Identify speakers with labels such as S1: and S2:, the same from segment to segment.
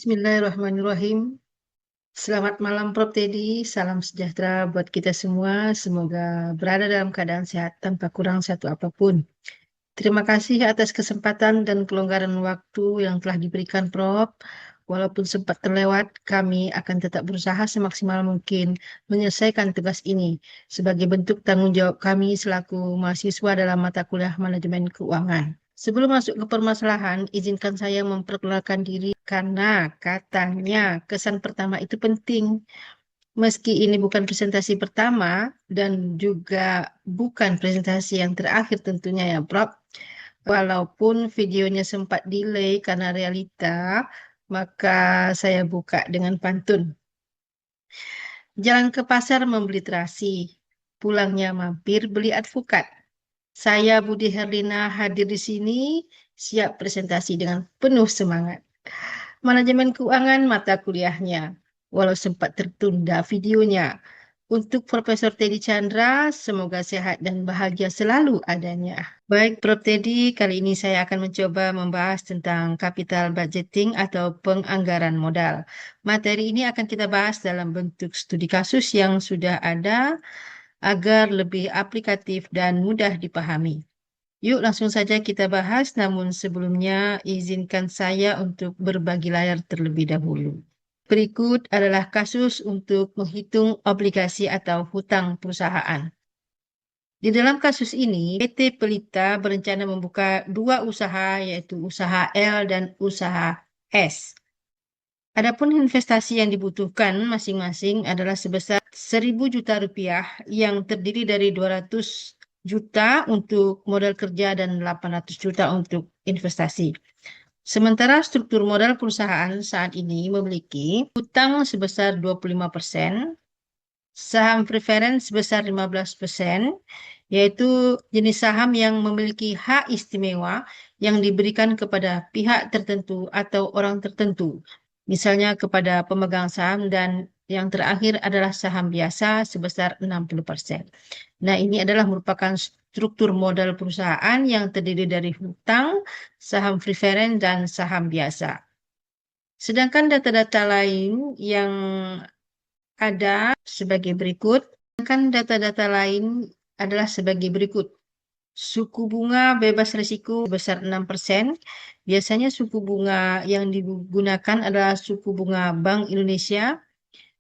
S1: Bismillahirrahmanirrahim. Selamat malam Prof. Teddy, salam sejahtera buat kita semua. Semoga berada dalam keadaan sehat tanpa kurang satu apapun. Terima kasih atas kesempatan dan kelonggaran waktu yang telah diberikan Prof. Walaupun sempat terlewat, kami akan tetap berusaha semaksimal mungkin menyelesaikan tugas ini sebagai bentuk tanggung jawab kami selaku mahasiswa dalam mata kuliah manajemen keuangan. Sebelum masuk ke permasalahan, izinkan saya memperkenalkan diri karena katanya kesan pertama itu penting. Meski ini bukan presentasi pertama dan juga bukan presentasi yang terakhir tentunya ya, Prof. Walaupun videonya sempat delay karena realita, maka saya buka dengan pantun. Jalan ke pasar membeli terasi, pulangnya mampir beli advokat. Saya Budi Herlina hadir di sini, siap presentasi dengan penuh semangat. Manajemen keuangan mata kuliahnya, walau sempat tertunda videonya. Untuk Profesor Teddy Chandra, semoga sehat dan bahagia selalu adanya. Baik, Prof. Teddy, kali ini saya akan mencoba membahas tentang capital budgeting atau penganggaran modal. Materi ini akan kita bahas dalam bentuk studi kasus yang sudah ada agar lebih aplikatif dan mudah dipahami. Yuk langsung saja kita bahas, namun sebelumnya izinkan saya untuk berbagi layar terlebih dahulu. Berikut adalah kasus untuk menghitung obligasi atau hutang perusahaan. Di dalam kasus ini, PT Pelita berencana membuka dua usaha, yaitu usaha L dan usaha S. Adapun investasi yang dibutuhkan masing-masing adalah sebesar 1.000 juta rupiah yang terdiri dari 200 juta untuk modal kerja dan 800 juta untuk investasi. Sementara struktur modal perusahaan saat ini memiliki hutang sebesar 25%, saham preferen sebesar 15%, yaitu jenis saham yang memiliki hak istimewa yang diberikan kepada pihak tertentu atau orang tertentu, misalnya kepada pemegang saham, dan yang terakhir adalah saham biasa sebesar 60%. Nah, ini adalah merupakan struktur modal perusahaan yang terdiri dari hutang, saham preferen, dan saham biasa. Sedangkan data-data lain yang ada sebagai berikut. Sedangkan data-data lain adalah sebagai berikut. Suku bunga bebas risiko sebesar 6%. Biasanya suku bunga yang digunakan adalah suku bunga Bank Indonesia.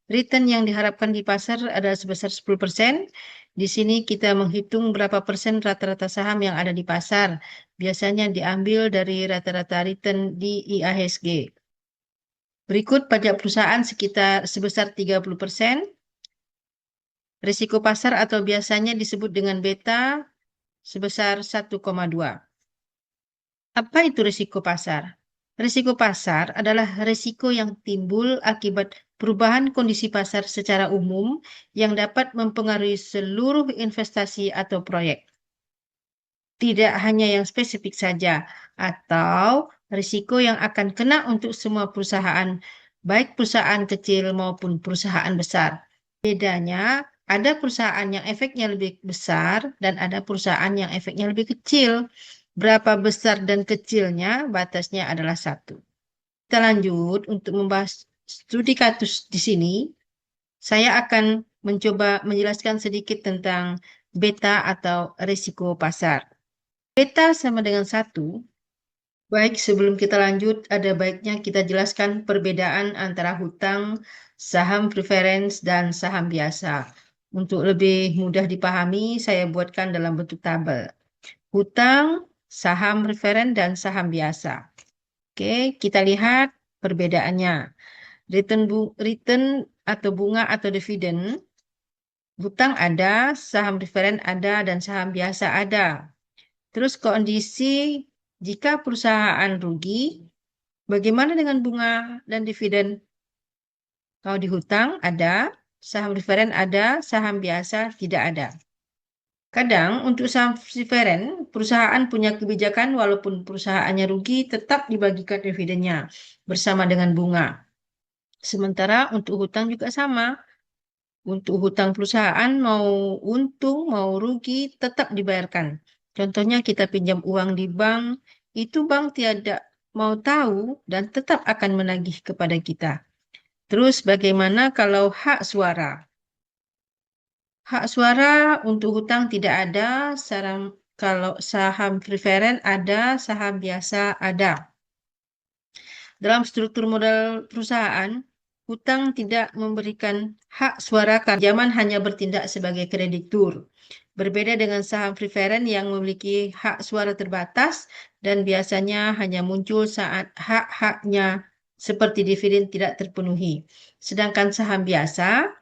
S1: Return yang diharapkan di pasar adalah sebesar 10%. Di sini kita menghitung berapa persen rata-rata saham yang ada di pasar. Biasanya diambil dari rata-rata return di IHSG. Berikut pajak perusahaan sekitar sebesar 30%. Risiko pasar atau biasanya disebut dengan beta sebesar 1,2. Apa itu risiko pasar? Risiko pasar adalah risiko yang timbul akibat perubahan kondisi pasar secara umum yang dapat mempengaruhi seluruh investasi atau proyek. Tidak hanya yang spesifik saja, atau risiko yang akan kena untuk semua perusahaan, baik perusahaan kecil maupun perusahaan besar. Bedanya, ada perusahaan yang efeknya lebih besar dan ada perusahaan yang efeknya lebih kecil. Berapa besar dan kecilnya, batasnya adalah 1. Kita lanjut untuk membahas studi kasus di sini. Saya akan mencoba menjelaskan sedikit tentang beta atau risiko pasar. Beta sama dengan 1. Baik, sebelum kita lanjut, ada baiknya kita jelaskan perbedaan antara hutang, saham preference, dan saham biasa. Untuk lebih mudah dipahami, saya buatkan dalam bentuk tabel. Hutang, saham preferen, dan saham biasa. Oke, kita lihat perbedaannya. Return atau bunga atau dividen, hutang ada, saham preferen ada, dan saham biasa ada. Terus kondisi jika perusahaan rugi, bagaimana dengan bunga dan dividen? Kalau di hutang ada, saham preferen ada, saham biasa tidak ada. Kadang untuk saham preferen, perusahaan punya kebijakan walaupun perusahaannya rugi tetap dibagikan dividennya bersama dengan bunga. Sementara untuk hutang juga sama. Untuk hutang perusahaan mau untung mau rugi tetap dibayarkan. Contohnya kita pinjam uang di bank, itu bank tidak mau tahu dan tetap akan menagih kepada kita. Terus bagaimana kalau hak suara? Hak suara untuk hutang tidak ada, kalau saham preferen ada, saham biasa ada. Dalam struktur modal perusahaan, hutang tidak memberikan hak suara karena pinjaman hanya bertindak sebagai kreditur. Berbeda dengan saham preferen yang memiliki hak suara terbatas dan biasanya hanya muncul saat hak-haknya seperti dividen tidak terpenuhi. Sedangkan saham biasa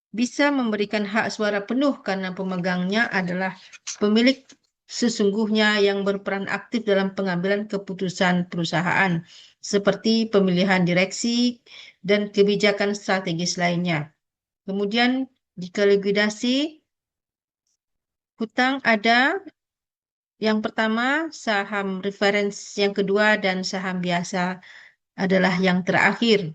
S1: bisa memberikan hak suara penuh karena pemegangnya adalah pemilik sesungguhnya yang berperan aktif dalam pengambilan keputusan perusahaan, seperti pemilihan direksi dan kebijakan strategis lainnya. Kemudian, jika likuidasi, hutang ada yang pertama, saham reference yang kedua, dan saham biasa adalah yang terakhir.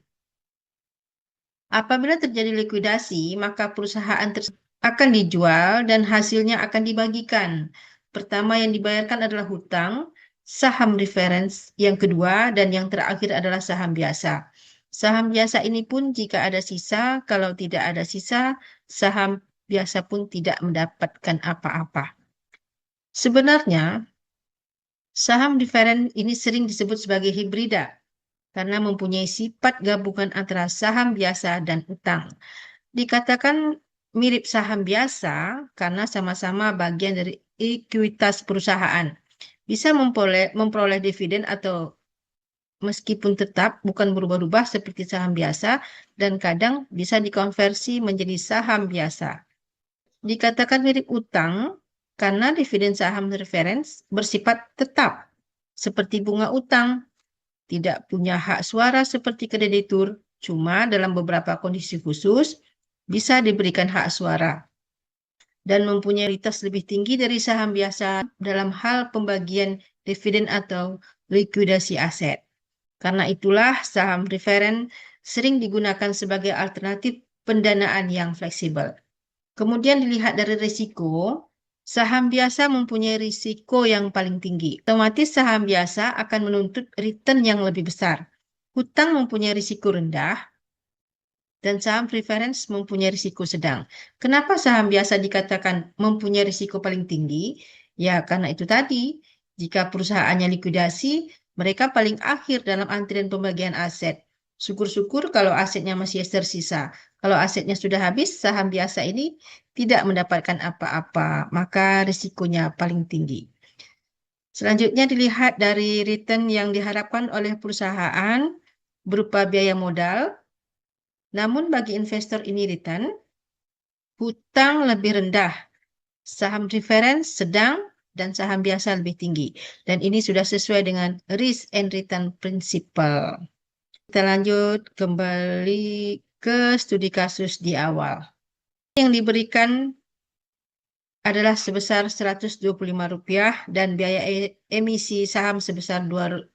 S1: Apabila terjadi likuidasi, maka perusahaan tersebut akan dijual dan hasilnya akan dibagikan. Pertama yang dibayarkan adalah hutang, saham reference yang kedua, dan yang terakhir adalah saham biasa. Saham biasa ini pun jika ada sisa, kalau tidak ada sisa, saham biasa pun tidak mendapatkan apa-apa. Sebenarnya, saham reference ini sering disebut sebagai hibrida karena mempunyai sifat gabungan antara saham biasa dan utang. Dikatakan mirip saham biasa karena sama-sama bagian dari ekuitas perusahaan. Bisa memperoleh dividen atau meskipun tetap bukan berubah-ubah seperti saham biasa dan kadang bisa dikonversi menjadi saham biasa. Dikatakan mirip utang karena dividen saham reference bersifat tetap seperti bunga utang, tidak punya hak suara seperti kreditur, cuma dalam beberapa kondisi khusus bisa diberikan hak suara dan mempunyai prioritas lebih tinggi dari saham biasa dalam hal pembagian dividen atau likuidasi aset. Karena itulah saham preferen sering digunakan sebagai alternatif pendanaan yang fleksibel. Kemudian dilihat dari risiko, saham biasa mempunyai risiko yang paling tinggi. Otomatis saham biasa akan menuntut return yang lebih besar. Hutang mempunyai risiko rendah, dan saham preference mempunyai risiko sedang. Kenapa saham biasa dikatakan mempunyai risiko paling tinggi? Ya, karena itu tadi, jika perusahaannya likuidasi, mereka paling akhir dalam antrian pembagian aset. Syukur-syukur kalau asetnya masih tersisa. Kalau asetnya sudah habis, saham biasa ini tidak mendapatkan apa-apa, maka risikonya paling tinggi. Selanjutnya dilihat dari return yang diharapkan oleh perusahaan berupa biaya modal. Namun bagi investor ini return, hutang lebih rendah, saham reference sedang, dan saham biasa lebih tinggi. Dan ini sudah sesuai dengan risk and return principle. Kita lanjut kembali ke studi kasus di awal. Yang diberikan adalah sebesar Rp125 dan biaya emisi saham sebesar 2%.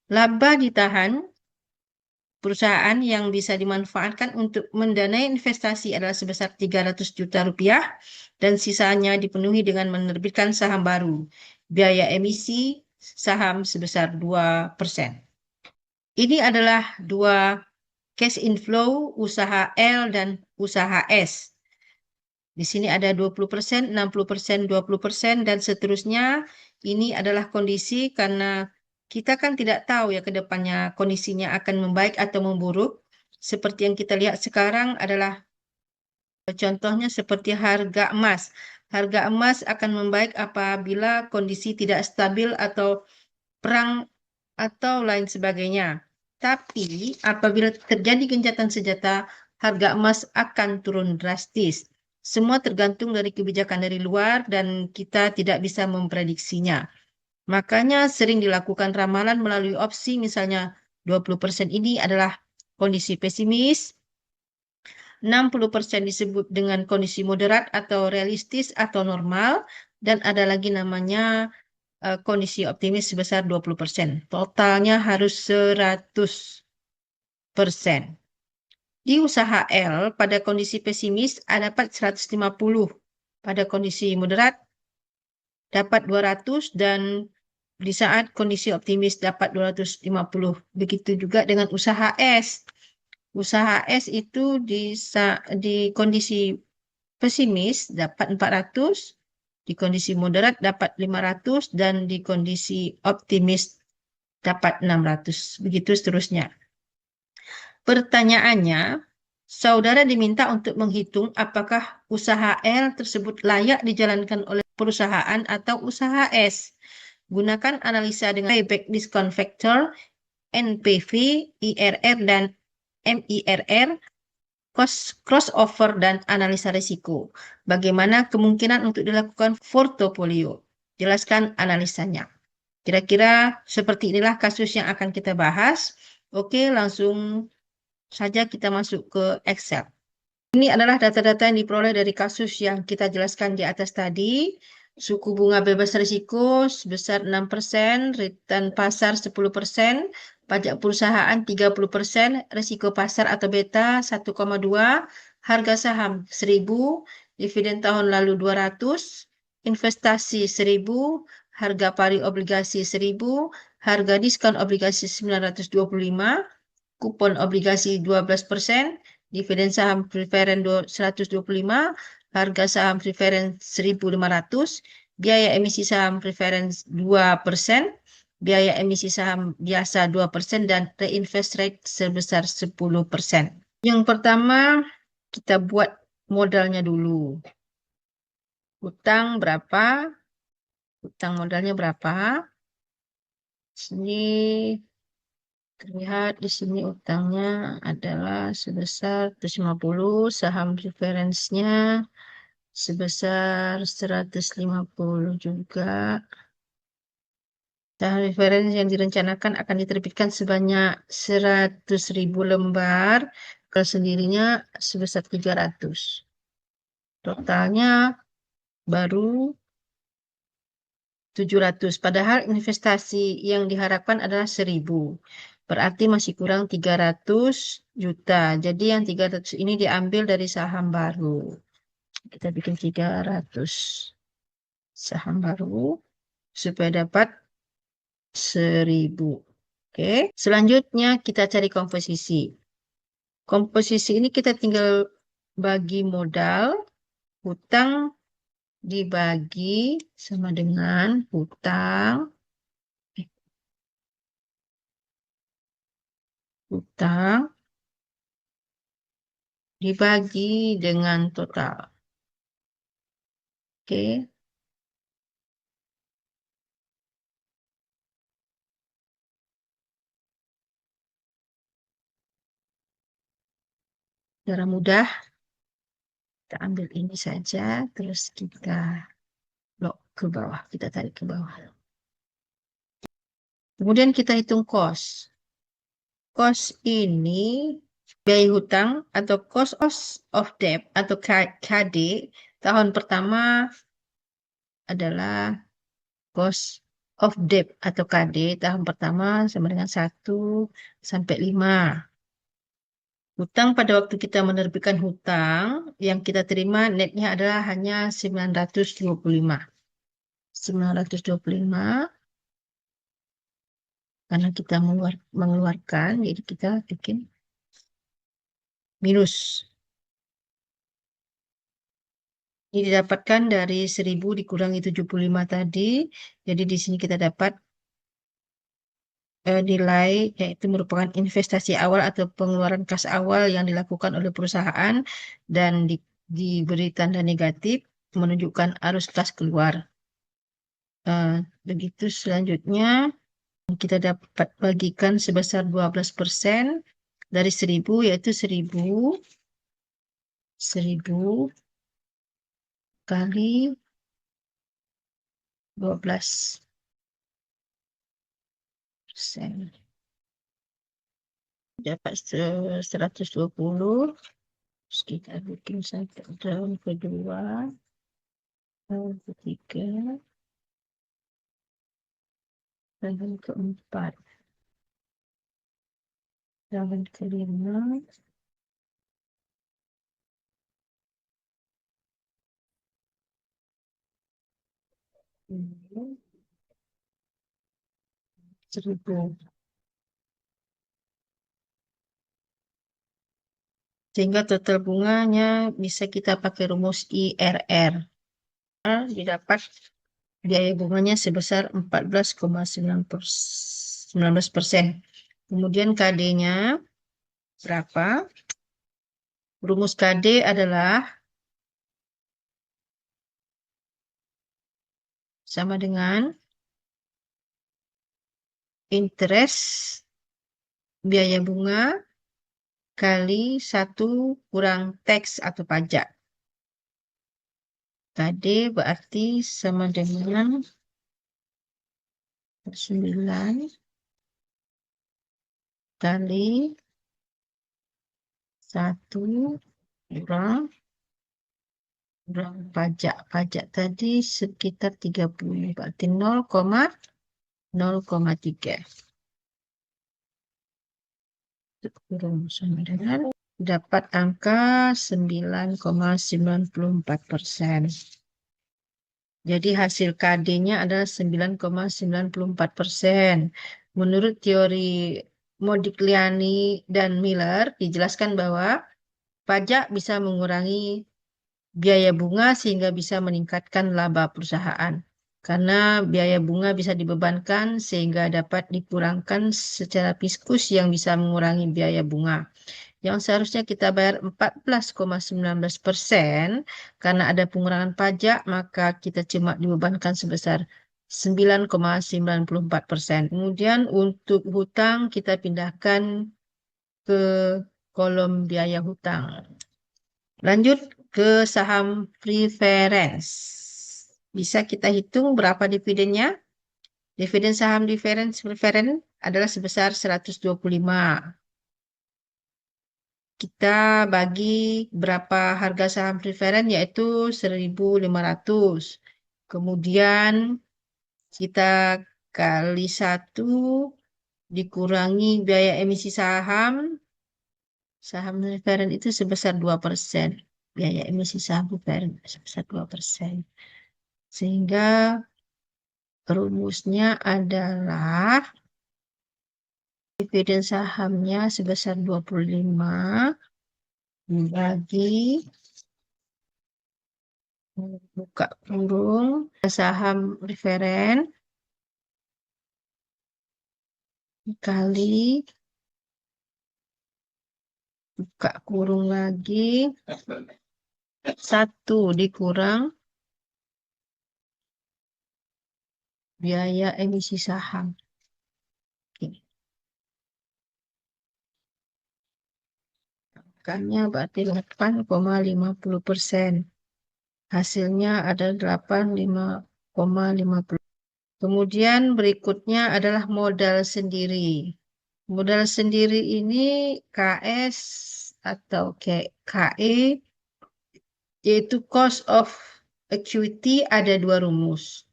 S1: Laba ditahan. Perusahaan yang bisa dimanfaatkan untuk mendanai investasi adalah sebesar Rp300 juta dan sisanya dipenuhi dengan menerbitkan saham baru. Biaya emisi saham sebesar 2%. Ini adalah dua cash inflow usaha L dan usaha S. Di sini ada 20%, 60%, 20%, dan seterusnya. Ini adalah kondisi karena kita kan tidak tahu ya ke depannya kondisinya akan membaik atau memburuk. Seperti yang kita lihat sekarang adalah contohnya seperti harga emas. Harga emas akan membaik apabila kondisi tidak stabil atau perang atau lain sebagainya. Tapi apabila terjadi gencatan senjata, harga emas akan turun drastis. Semua tergantung dari kebijakan dari luar dan kita tidak bisa memprediksinya. Makanya sering dilakukan ramalan melalui opsi, misalnya 20% ini adalah kondisi pesimis, 60% disebut dengan kondisi moderat atau realistis atau normal, dan ada lagi namanya kondisi optimis sebesar 20%. Totalnya harus 100%. Di usaha L, pada kondisi pesimis dapat 150, pada kondisi moderat dapat 200, dan di saat kondisi optimis dapat 250. Begitu juga dengan usaha S. Usaha S itu di kondisi pesimis dapat 400, di kondisi moderat dapat 500, dan di kondisi optimis dapat 600. Begitu seterusnya. Pertanyaannya, saudara diminta untuk menghitung apakah usaha L tersebut layak dijalankan oleh perusahaan atau usaha S. Gunakan analisa dengan payback discount factor, NPV, IRR, dan MIRR, crossover, dan analisa risiko. Bagaimana kemungkinan untuk dilakukan portofolio? Jelaskan analisanya. Kira-kira seperti inilah kasus yang akan kita bahas. Oke, langsung saja kita masuk ke Excel. Ini adalah data-data yang diperoleh dari kasus yang kita jelaskan di atas tadi. Suku bunga bebas risiko sebesar 6%, return pasar 10%, pajak perusahaan 30%, risiko pasar atau beta 1,2, harga saham 1.000, dividen tahun lalu 200, investasi 1.000, harga pari obligasi 1.000, harga diskon obligasi 925, kupon obligasi 12%, dividen saham preferen 125, harga saham preferen 1.500, biaya emisi saham preferen 2%, biaya emisi saham biasa 2%, dan reinvest rate sebesar 10%. Yang pertama, kita buat modalnya dulu. Utang berapa? Utang modalnya berapa? Sini terlihat di sini utangnya adalah sebesar 150, saham preference-nya sebesar 150 juga. Saham preference yang direncanakan akan diterbitkan sebanyak 100.000 lembar, kalau sendirinya sebesar 300. Totalnya baru 700, padahal investasi yang diharapkan adalah 1.000. Berarti masih kurang 300 juta. Jadi yang 300 ini diambil dari saham baru. Kita bikin 300 saham baru supaya dapat 1.000. Oke. Selanjutnya kita cari komposisi. Komposisi ini kita tinggal bagi modal, hutang dibagi sama dengan hutang dibagi dengan total. Oke. Cara mudah, kita ambil ini saja, terus kita lock ke bawah, kita tarik ke bawah. Kemudian kita hitung cost. Cost ini biaya hutang atau cost of debt atau KD tahun pertama adalah cost of debt atau KD tahun pertama sama dengan 1 sampai 5. Hutang pada waktu kita menerbitkan hutang, yang kita terima netnya adalah hanya 925. 925 karena kita mengeluarkan, jadi kita bikin minus. Ini didapatkan dari 1.000 dikurangi 75 tadi, jadi di sini kita dapat nilai, yaitu merupakan investasi awal atau pengeluaran kas awal yang dilakukan oleh perusahaan dan diberi tanda negatif menunjukkan arus kas keluar. Begitu selanjutnya kita dapat bagikan sebesar 12% dari 1.000, yaitu 1.000 kali 12%. Dapat 120. Terus kita bikin satu daun kedua, daun ketiga, daun keempat, daun kelima, 1000. Sehingga total bunganya bisa kita pakai rumus IRR. Didapat biaya bunganya sebesar 14,19%. Kemudian KD-nya berapa? Rumus KD adalah sama dengan interest biaya bunga kali 1 kurang tax atau pajak. KD berarti sama dengan 9 kali 1 kurang pajak. Pajak tadi sekitar 30, berarti 0,3. Kurang sama dengan dapat angka 9,94%. Jadi hasil KD-nya adalah 9,94%. Menurut teori Modigliani dan Miller, dijelaskan bahwa pajak bisa mengurangi biaya bunga sehingga bisa meningkatkan laba perusahaan. Karena biaya bunga bisa dibebankan sehingga dapat dikurangkan secara fiskus yang bisa mengurangi biaya bunga. Yang seharusnya kita bayar 14,19%, karena ada pengurangan pajak, maka kita cuma dibebankan sebesar 9,94%. Kemudian untuk hutang kita pindahkan ke kolom biaya hutang. Lanjut ke saham preference. Bisa kita hitung berapa dividennya? Dividen saham preference adalah sebesar 125. Kita bagi berapa harga saham preferen, yaitu 1.500. Kemudian kita kali 1 dikurangi biaya emisi saham. Saham preferen itu sebesar 2%. Biaya emisi saham preferen sebesar 2%. Sehingga rumusnya adalah dividen sahamnya sebesar 25 dibagi buka kurung saham referen kali buka kurung lagi 1 dikurang biaya emisi saham. Oke. Angkanya berarti 8,50%. Hasilnya ada 85,50. Kemudian berikutnya adalah modal sendiri. Modal sendiri ini KS atau KE, yaitu cost of equity, ada 2 rumus.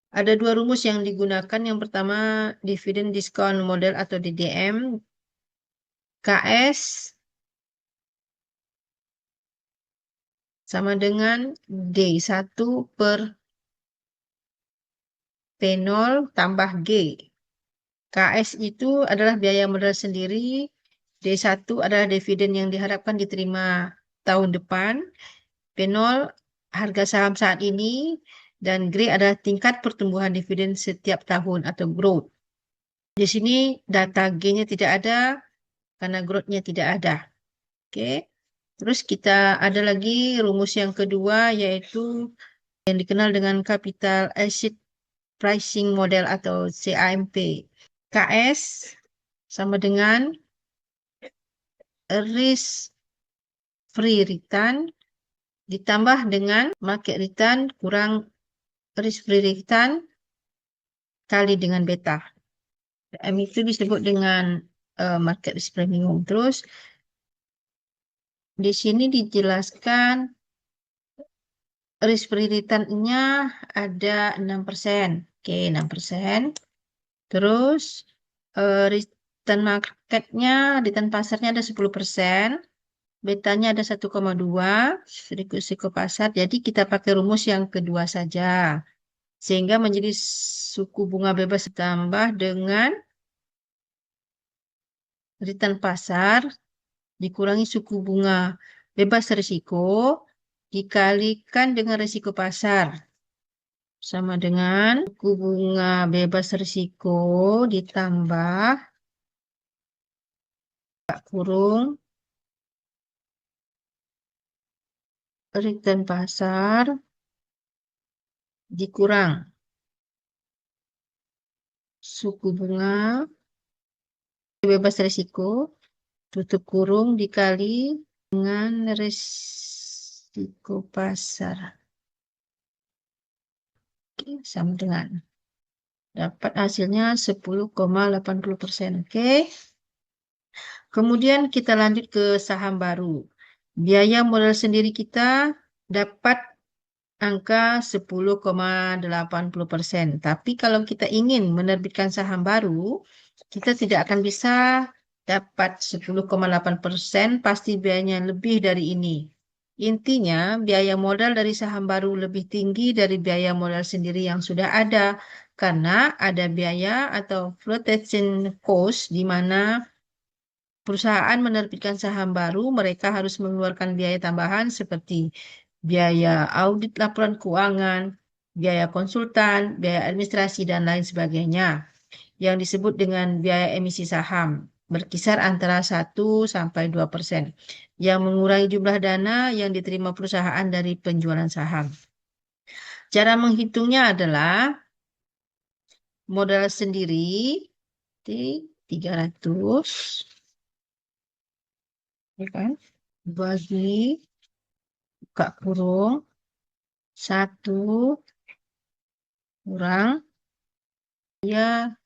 S1: Ada 2 rumus yang digunakan. Yang pertama, dividend discount model atau DDM. KS sama dengan D1 per P0 tambah G. KS itu adalah biaya modal sendiri. D1 adalah dividen yang diharapkan diterima tahun depan. P0 harga saham saat ini. Dan G adalah tingkat pertumbuhan dividen setiap tahun atau growth. Di sini data G-nya tidak ada karena growth-nya tidak ada. Oke. Terus kita ada lagi rumus yang kedua, yaitu yang dikenal dengan Capital Asset Pricing Model atau CAMP. KS sama dengan risk free return ditambah dengan market return kurang risk free return kali dengan beta. Itu disebut dengan market risk premium. Terus di sini dijelaskan risk free return-nya ada 6%. Oke, 6%. Terus return market-nya, return pasarnya ada 10%. Betanya ada 1,2, risiko pasar. Jadi kita pakai rumus yang kedua saja. sehingga menjadi suku bunga bebas ditambah dengan return pasar dikurangi suku bunga bebas risiko dikalikan dengan risiko pasar sama dengan suku bunga bebas risiko ditambah kurung return pasar dikurang suku bunga bebas risiko tutup kurung dikali dengan risiko pasar. Oke, sama dengan dapat hasilnya 10,80%. Oke. Kemudian kita lanjut ke saham baru. Biaya modal sendiri kita dapat angka 10,80%. Tapi kalau kita ingin menerbitkan saham baru, kita tidak akan bisa dapat 10,8%, pasti biayanya lebih dari ini. Intinya, biaya modal dari saham baru lebih tinggi dari biaya modal sendiri yang sudah ada, karena ada biaya atau flotation cost di mana perusahaan menerbitkan saham baru, mereka harus mengeluarkan biaya tambahan seperti biaya audit laporan keuangan, biaya konsultan, biaya administrasi, dan lain sebagainya, yang disebut dengan biaya emisi saham, berkisar antara 1-2%, yang mengurangi jumlah dana yang diterima perusahaan dari penjualan saham. Cara menghitungnya adalah modal sendiri di 300, ya kan? Bagi buka kurung 1 kurang ya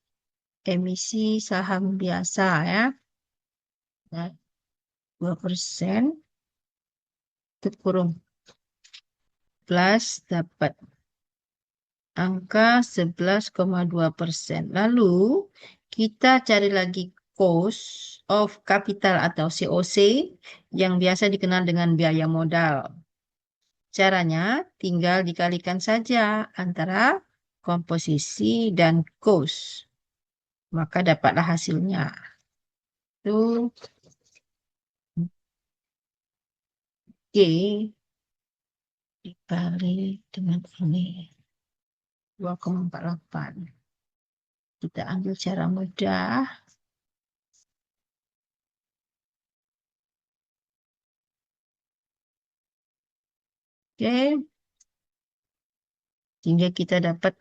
S1: emisi saham biasa ya. Nah, 2% tutup kurung plus dapat angka 11,2%. Lalu kita cari lagi cost of capital atau COC yang biasa dikenal dengan biaya modal. Caranya tinggal dikalikan saja antara komposisi dan cost. Maka dapatlah hasilnya. Itu G dikali dengan ini 2,48. Kita ambil cara mudah. Oke. Sehingga kita dapat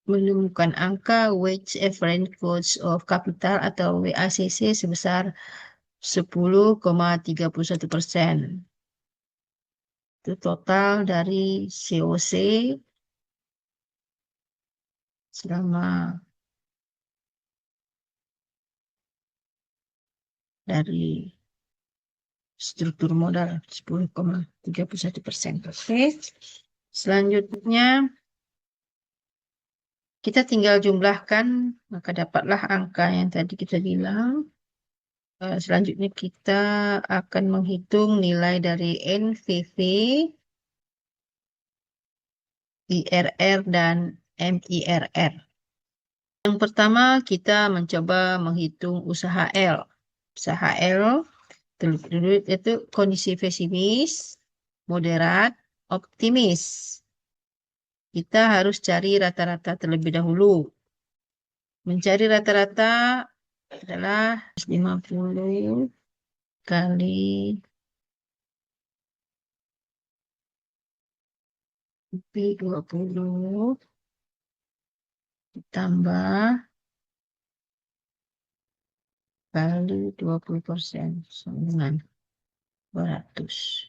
S1: menemukan angka Weighted Average Cost of Capital atau WACC sebesar 10,31%. Itu total dari COC selama dari struktur modal 10,31%. Oke. Selanjutnya kita tinggal jumlahkan, maka dapatlah angka yang tadi kita bilang. Selanjutnya kita akan menghitung nilai dari NVV, IRR, dan MIRR. Yang pertama kita mencoba menghitung usaha L. Usaha L itu kondisi pesimis, moderat, optimis. Kita harus cari rata-rata terlebih dahulu. Mencari rata-rata adalah 50 kali P20 ditambah kali 20% sama dengan 200.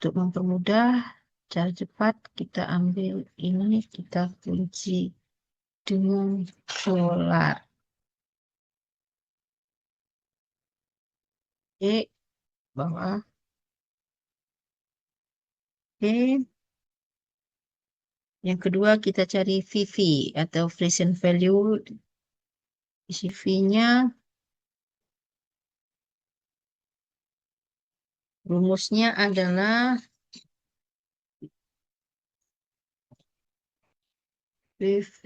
S1: Untuk mempermudah cara cepat, kita ambil ini, kita kunci dengan solar. Oke, bawah. Oke. Yang kedua kita cari VV atau present value. CV-nya rumusnya adalah PV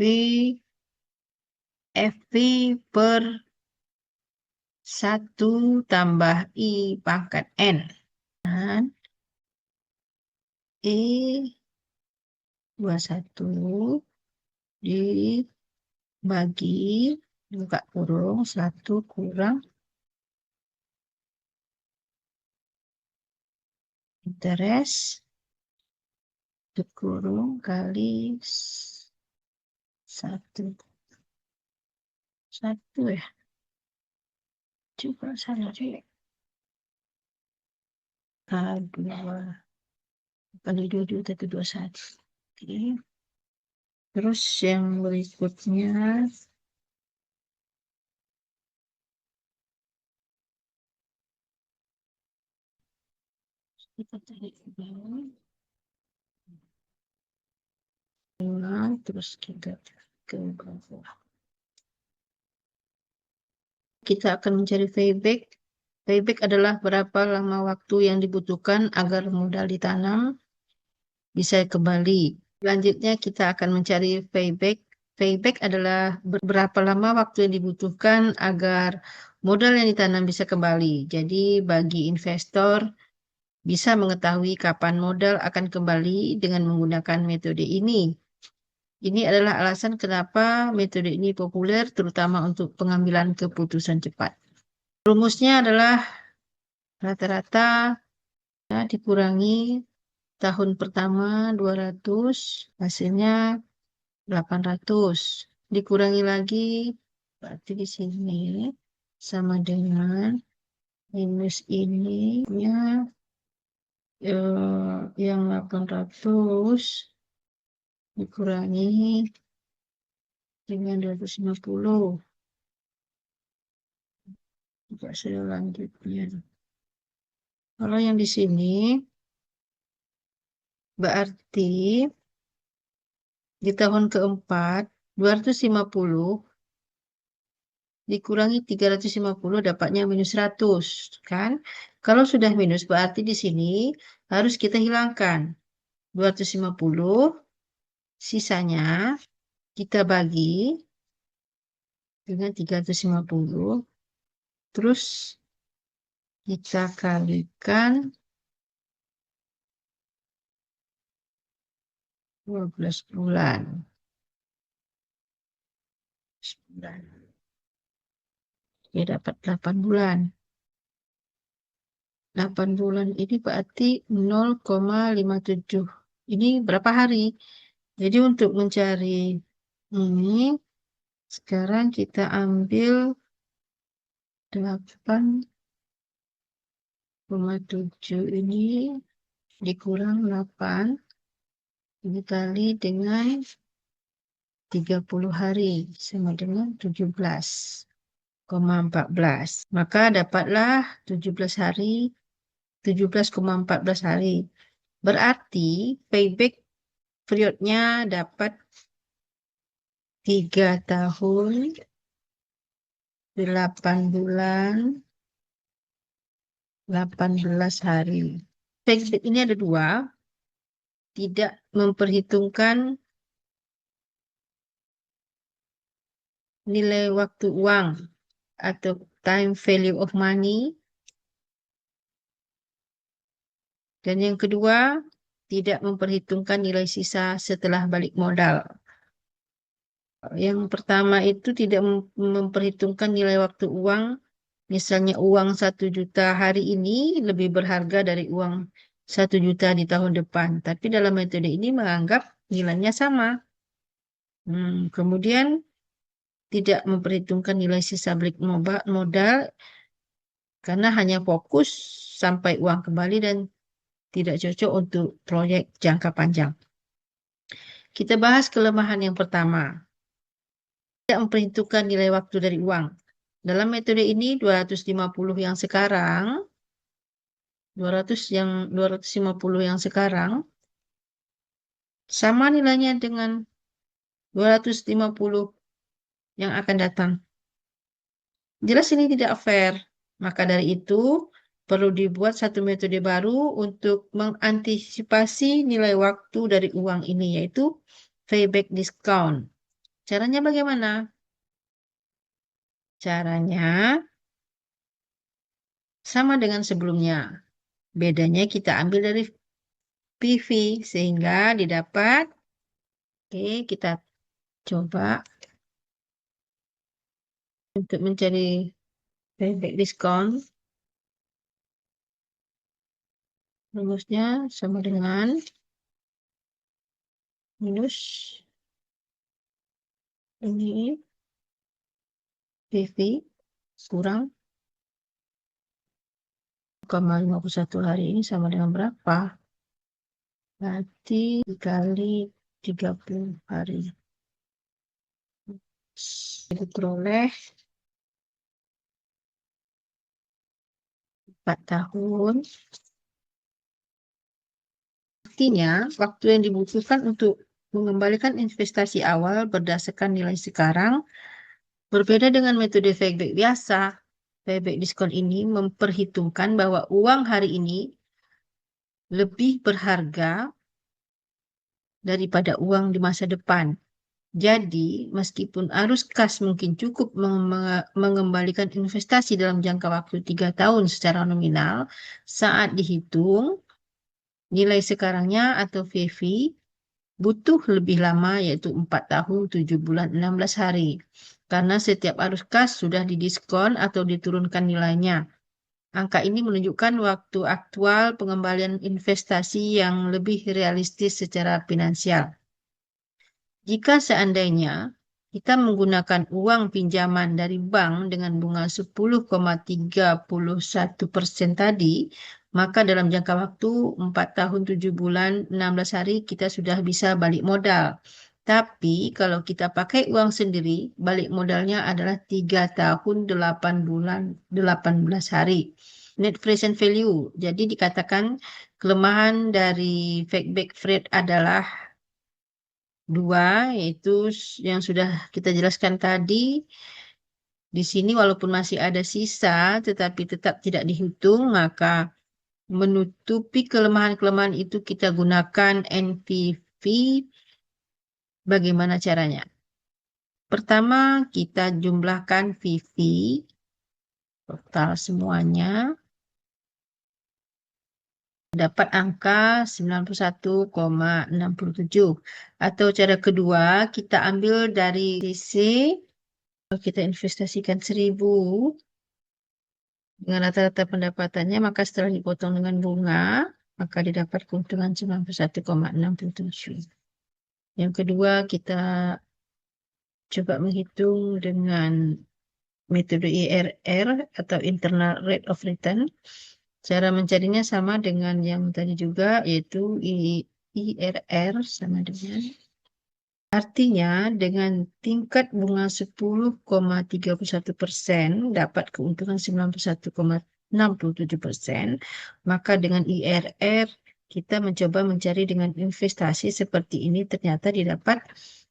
S1: FV per 1 tambah I pangkat N. Dan E 21 dibagi buka kurung 1 kurang interest dikurung kali 1 ya. Coba salah juga. K2 kali 22 1 21. Oke. Terus yang berikutnya kita cari ke bawah. Terus kita ke bawah. Kita akan mencari payback. Payback adalah berapa lama waktu yang dibutuhkan agar modal ditanam bisa kembali. Selanjutnya kita akan mencari payback. Payback adalah berapa lama waktu yang dibutuhkan agar modal yang ditanam bisa kembali. Jadi bagi investor bisa mengetahui kapan modal akan kembali dengan menggunakan metode ini. Ini adalah alasan kenapa metode ini populer, terutama untuk pengambilan keputusan cepat. Rumusnya adalah rata-rata ya, dikurangi tahun pertama 200, hasilnya 800. Dikurangi lagi, berarti di sini sama dengan minus ini yang 800 dikurangi dengan 250. Juga selanjutnya. Kalau yang di sini berarti di tahun keempat 250 dikurangi 350 dapatnya minus 100 kan? Kalau sudah minus berarti di sini harus kita hilangkan 250, sisanya kita bagi dengan 350, terus kita kalikan 12 bulan. Ya dapat 8 bulan. 8 bulan ini berarti 0,57. Ini berapa hari? Jadi untuk mencari ini, sekarang kita ambil 8,7 ini dikurang 8 dikali dengan 30 hari sama dengan 17,14. Maka dapatlah 17 hari, 17,14 hari. Berarti payback periodnya dapat 3 tahun, 8 bulan, 18 hari. Payback ini ada 2, tidak memperhitungkan nilai waktu uang atau time value of money. Dan yang kedua, tidak memperhitungkan nilai sisa setelah balik modal. Yang pertama itu tidak memperhitungkan nilai waktu uang. Misalnya uang 1 juta hari ini lebih berharga dari uang 1 juta di tahun depan. Tapi dalam metode ini menganggap nilainya sama. Kemudian tidak memperhitungkan nilai sisa balik modal karena hanya fokus sampai uang kembali dan tidak cocok untuk proyek jangka panjang. Kita bahas kelemahan yang pertama. Tidak memperhitungkan nilai waktu dari uang. Dalam metode ini 250 yang sekarang 250 yang sekarang sama nilainya dengan 250 yang akan datang. Jelas ini tidak fair. Maka dari itu perlu dibuat satu metode baru untuk mengantisipasi nilai waktu dari uang ini, yaitu payback discount. Caranya bagaimana? Caranya sama dengan sebelumnya. Bedanya kita ambil dari PV sehingga didapat. Oke, kita coba untuk mencari payback discount. Rumusnya sama dengan minus ini PV kurang 0,51 hari ini sama dengan berapa? Berarti dikali 30 hari. Diperoleh 4 tahun. Artinya, waktu yang dibutuhkan untuk mengembalikan investasi awal berdasarkan nilai sekarang berbeda dengan metode payback biasa. Payback diskon ini memperhitungkan bahwa uang hari ini lebih berharga daripada uang di masa depan. Jadi, meskipun arus kas mungkin cukup mengembalikan investasi dalam jangka waktu 3 tahun secara nominal, saat dihitung, nilai sekarangnya atau VV butuh lebih lama yaitu 4 tahun, 7 bulan, 16 hari. Karena setiap arus kas sudah didiskon atau diturunkan nilainya. Angka ini menunjukkan waktu aktual pengembalian investasi yang lebih realistis secara finansial. Jika seandainya kita menggunakan uang pinjaman dari bank dengan bunga 10,31% tadi, maka dalam jangka waktu 4 tahun, 7 bulan, 16 hari kita sudah bisa balik modal. Tapi kalau kita pakai uang sendiri, balik modalnya adalah 3 tahun, 8 bulan, 18 hari. Net present value. Jadi dikatakan kelemahan dari payback rate adalah 2, yaitu yang sudah kita jelaskan tadi. Di sini walaupun masih ada sisa, tetapi tetap tidak dihitung, maka menutupi kelemahan-kelemahan itu kita gunakan NPV. Bagaimana caranya? Pertama, kita jumlahkan VV, total semuanya. Dapat angka 91,67. Atau cara kedua, kita ambil dari DC. Kalau kita investasikan 1.000 dengan rata-rata pendapatannya, maka setelah dipotong dengan bunga, maka didapat keuntungan 91,67. Yang kedua, kita coba menghitung dengan metode IRR atau Internal Rate of Return. Cara mencarinya sama dengan yang tadi juga, yaitu IRR sama dengan. Artinya, dengan tingkat bunga 10,31% dapat keuntungan 91,67%, maka dengan IRR kita mencoba mencari dengan investasi seperti ini ternyata didapat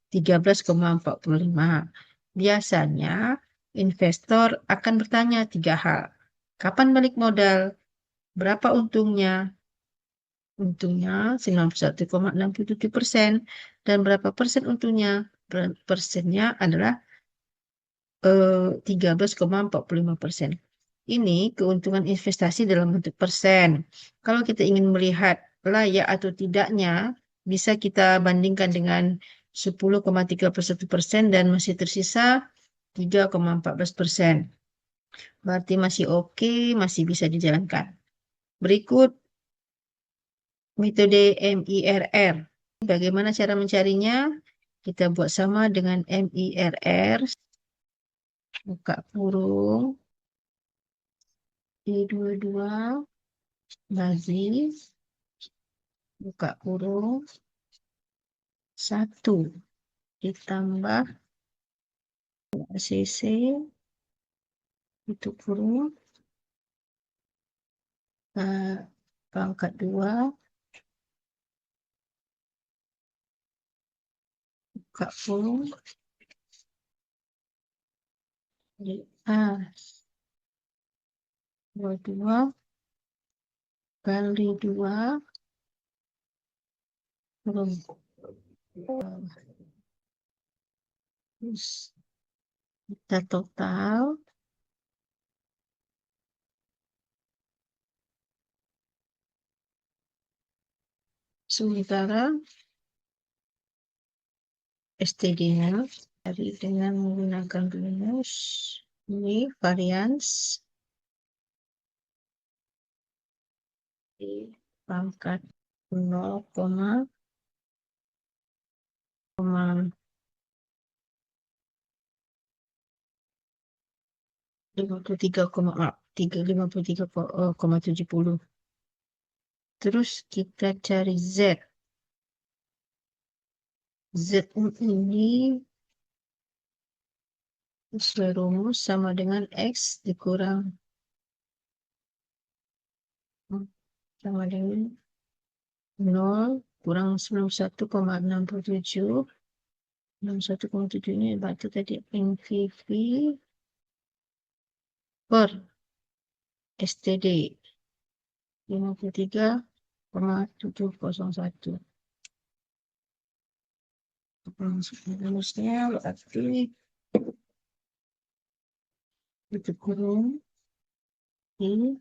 S1: 13,45. Biasanya investor akan bertanya 3 hal. Kapan balik modal? Berapa untungnya? Untungnya 91,67%. Dan berapa persen untungnya? Persennya adalah 13,45%. Ini keuntungan investasi dalam bentuk persen. Kalau kita ingin melihat layak atau tidaknya, bisa kita bandingkan dengan 10,31% dan masih tersisa 3,14%. Berarti masih oke, masih bisa dijalankan. Berikut metode MIRR. Bagaimana cara mencarinya? Kita buat sama dengan MIRR. Buka kurung. D22 bagi buka kurung 1 ditambah CC itu kurung pangkat 2 buka kurung A22 kali 2 kurung Terus kita total. Sementara STD-nya cari dengan menggunakan rumus. Ini varians di pangkat 0,53,70. Terus kita cari Z. Z ini sesuai rumus sama dengan X dikurang sama dengan 0 kurang 91,67. 61,7 ini berarti tadi NVV per STD 53,701. Rumusnya berarti itu kurung ini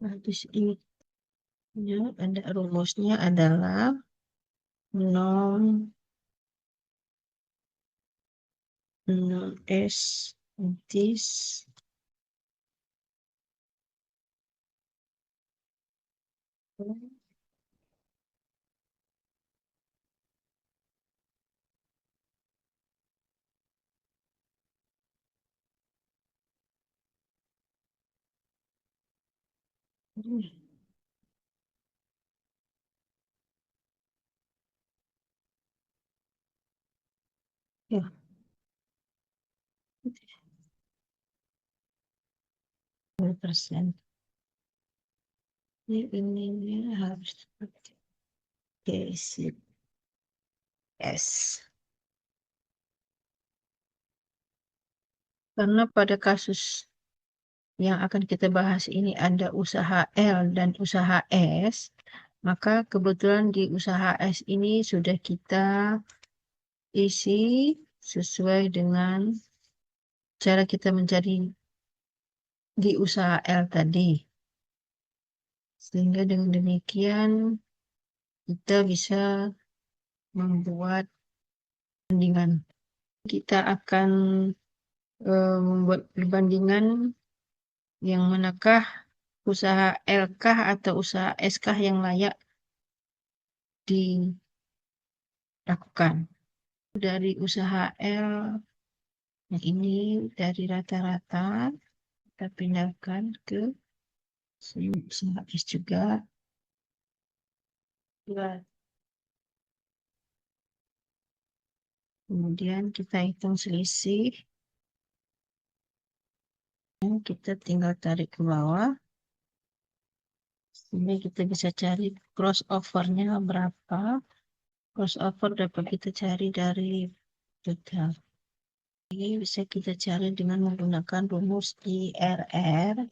S1: habis ini ada rumusnya adalah 0 S this ya 10%. Ininya harus pakai basic S. Karena pada kasus yang akan kita bahas ini ada usaha L dan usaha S, maka kebetulan di usaha S ini sudah kita isi sesuai dengan cara kita mencari di usaha L tadi. Sehingga dengan demikian kita bisa membuat perbandingan. Kita akan membuat perbandingan yang manakah usaha L kah atau usaha S kah yang layak dilakukan. Dari usaha L, nah ini dari rata-rata kita pindahkan ke usaha S juga. Kemudian kita hitung selisih. Kita tinggal tarik ke bawah. Ini kita bisa cari crossover-nya berapa. Crossover dapat kita cari dari total. Ini bisa kita cari dengan menggunakan rumus IRR.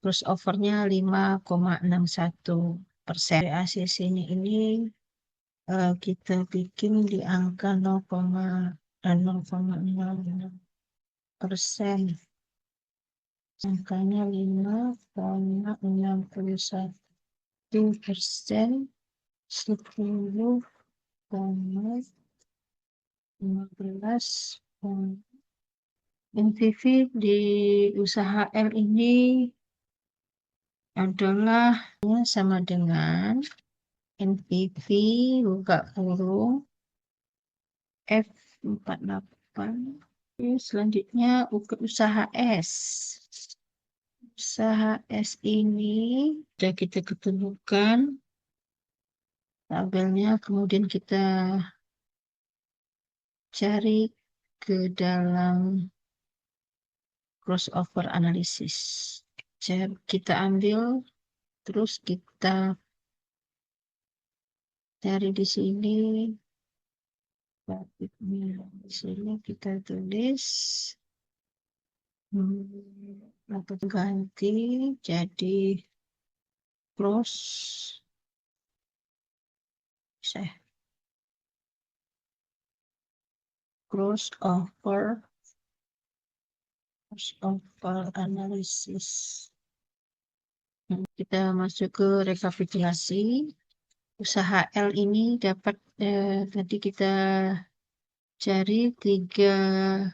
S1: Crossover-nya 5,61%. ACC-nya ini kita bikin di angka 0,06%. Angkanya 5,61%, 10,15. NPV di usaha L ini adalah sama dengan NPV buka kurung F48. Selanjutnya usaha S. Usaha S ini sudah kita ketemukan tabelnya, kemudian kita cari ke dalam crossover analisis. Kita ambil, terus kita cari di sini. Di sini kita tulis Atau ganti jadi cross, bisa ya? Crossover analysis. Kita masuk ke rekapitulasi. Usaha L ini dapat tadi kita cari 3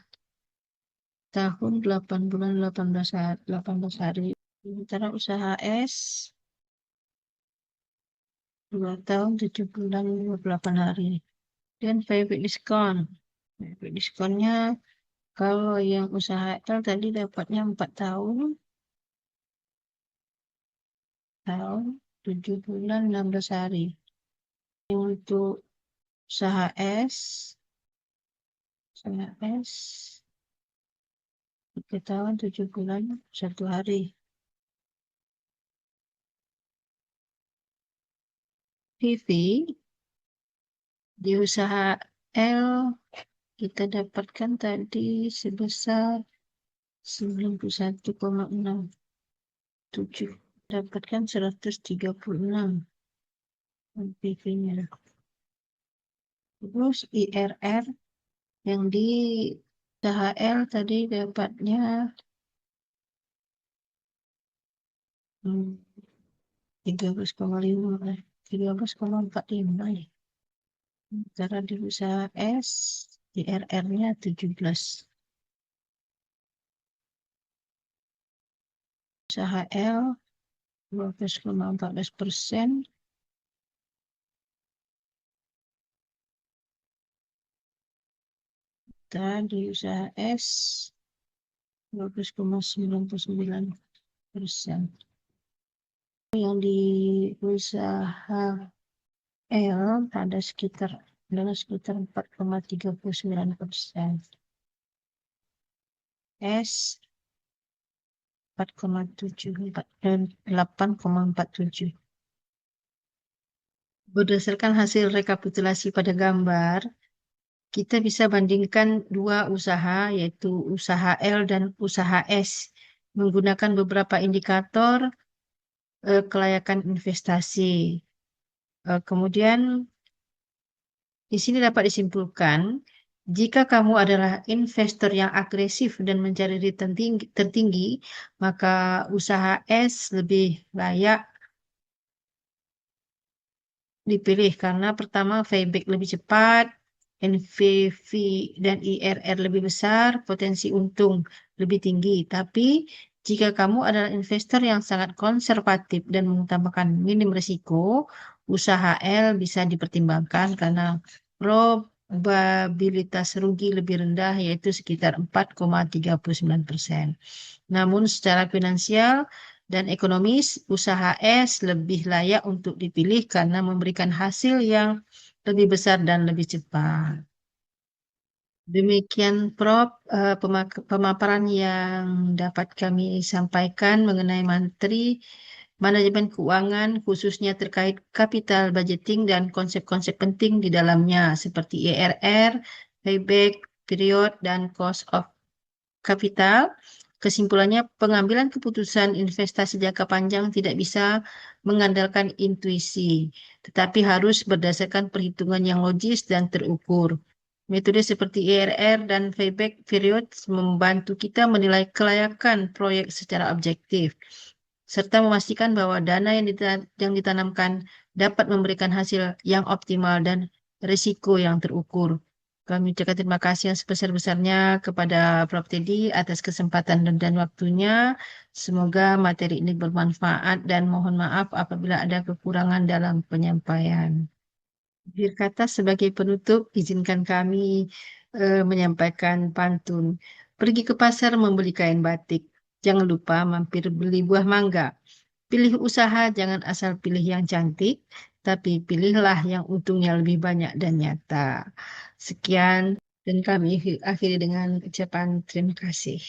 S1: tahun 8 bulan 18 hari. Sementara usaha S 2 tahun 7 bulan 28 hari. Dan payback diskon. Payback diskonnya kalau yang usaha L tadi dapatnya 4 tahun 7 bulan 16 hari. Untuk usaha S 3 tahun 7 bulan 1 hari. PV di usaha L kita dapatkan tadi sebesar 91,67. Dapatkan 136 PV-nya. Terus IRR yang di usaha L tadi dapatnya 13,45 ya. Sementara di usaha S IRR-nya 17. Usaha L 12,14%. Dan di usaha S 12,99%. Yang di usaha L adalah sekitar 4,39%. S 4,74 dan 8,47. Berdasarkan hasil rekapitulasi pada gambar, kita bisa bandingkan dua usaha, yaitu usaha L dan usaha S, menggunakan beberapa indikator kelayakan investasi. Kemudian di sini dapat disimpulkan, jika kamu adalah investor yang agresif dan mencari return tertinggi, maka usaha S lebih layak dipilih karena pertama payback lebih cepat, NPV dan IRR lebih besar, potensi untung lebih tinggi. Tapi jika kamu adalah investor yang sangat konservatif dan mengutamakan minim risiko, usaha L bisa dipertimbangkan karena probabilitas rugi lebih rendah yaitu sekitar 4,39%. Namun secara finansial dan ekonomis, usaha S lebih layak untuk dipilih karena memberikan hasil yang lebih besar dan lebih cepat. Demikian pemaparan yang dapat kami sampaikan mengenai manajemen keuangan khususnya terkait capital budgeting dan konsep-konsep penting di dalamnya seperti IRR, payback, period, dan cost of capital. Kesimpulannya, pengambilan keputusan investasi jangka panjang tidak bisa mengandalkan intuisi, tetapi harus berdasarkan perhitungan yang logis dan terukur. Metode seperti IRR dan payback period membantu kita menilai kelayakan proyek secara objektif, serta memastikan bahwa dana yang ditanamkan dapat memberikan hasil yang optimal dan risiko yang terukur. Kami ucapkan terima kasih yang sebesar-besarnya kepada Prof. Teddy atas kesempatan dan waktunya. Semoga materi ini bermanfaat dan mohon maaf apabila ada kekurangan dalam penyampaian. Akhir kata sebagai penutup, izinkan kami menyampaikan pantun. Pergi ke pasar membeli kain batik. Jangan lupa mampir beli buah mangga. Pilih usaha, jangan asal pilih yang cantik, tapi pilihlah yang untungnya lebih banyak dan nyata. Sekian, dan kami akhiri dengan ucapan terima kasih.